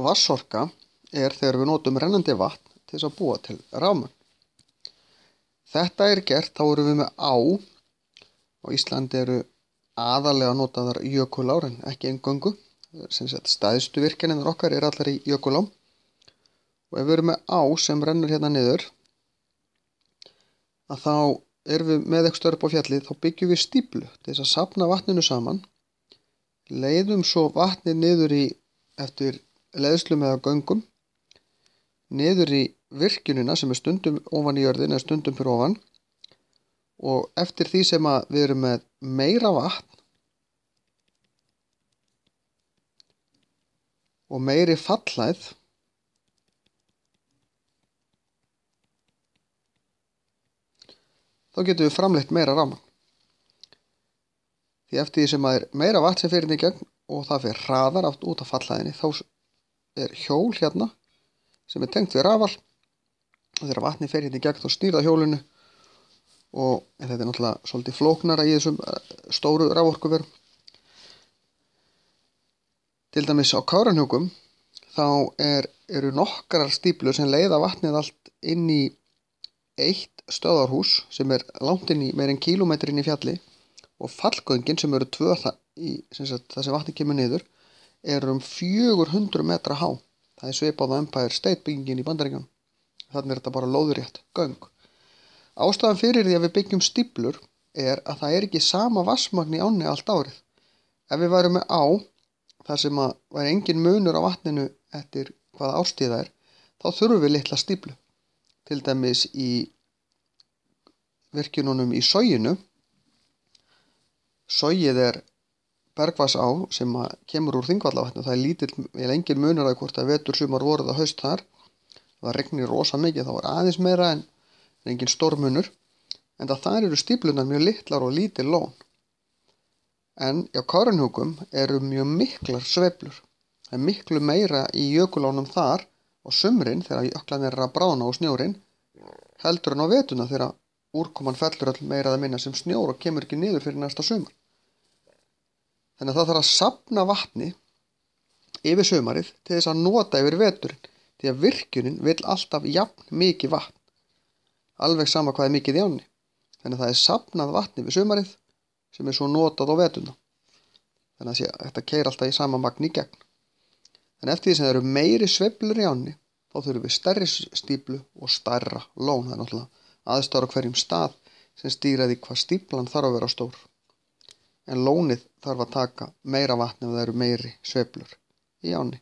Vatnsorka er þegar við notum rennandi vatn til þess að búa til rafmagn. Þetta er gert, þá erum við með á. Á Íslandi eru aðallega notaðar jökulár en ekki eingöngu. Stærstu virkjanirnar okkar eru allar í jökulám. Og ef við erum með á sem rennur hérna niður, að þá erum við með eitthvað upp á fjallið, þá byggjum við stíflu til þess að safna vatninu saman, leiðum svo vatnið niður eftir leiðslum eða göngum, niður í virkjunina sem er stundum ofan í jörðin eða stundum fyrir ofan, og eftir því sem að við erum með meira vatn og meiri fallæð, þá getum við framleitt meira rafmagn. Því eftir því sem að er meira vatn sem fer inn í gegn og það fer hraðar út af fallæðinni, þá er hjól hérna sem er tengt við rafal. Þegar vatni fer inn í gegn þá snýr það hjólinu, og þetta er náttúrulega svolítið flóknara í þessum stóru raforkuverum. Til dæmis á Kárahnjúkum þá eru nokkrar stíflur sem leiða vatnið allt inn í eitt stöðvarhús sem er langt inn í meira en kílómetri inn í fjalli, og fallgöngin sem eru tvö það sem vatni kemur niður eru 400 metra há. Það er svipað á Empire State byggingin í Bandaríkjunum. Þannig er þetta bara lóðrétt göng. Ástæðan fyrir því að við byggjum stíflur er að það er ekki sama vatnsmagn í ánni allt árið. Ef við værum með á þar sem að væri engin munur á vatninu eftir hvaða árstíð það er, þá þurfum við litla stíflu. Til dæmis í virkjununum í Soginu. Sogið er bergvatnsá sem kemur úr Þingvallavatni, og það er lítill eða engin munur að hvort það vetur, sumar, vor eða haust þar. Það regnir rosa mikið, þá er aðeins meira en engin stórmunur, en þar eru stíflunar mjög litlar og lítil lón. En á Kárahnjúkum eru mjög miklar sveiflur. Það er miklu meira í jökulánum þar á sumrin þegar jöklarnir eru að bráðna og snjórinn, heldur en á vetuna þegar úrkoman fellur öll meira eða minna sem snjór og kemur ekki niður fyrir næsta sumar. Þannig að það þarf að safna vatni yfir sumarið til þess að nota yfir veturinn, því að virkjunin vill alltaf jafn mikið vatn, alveg sama hvað er mikið í ánni. Þannig að það er safnað vatni yfir sumarið sem er svo notað á vetuna. Þannig að þetta keyrir alltaf í sama magn í gegn. En eftir því sem það eru meiri sveiflur í ánni, þá þurfum við stærri stíflu og stærra lón. Það er náttúrulega aðstæður á hverjum stað sem stýra því hvað stíflan þarf að vera stór. En lónið þarf að taka meira vatn ef það eru meiri sveiflur í ánni.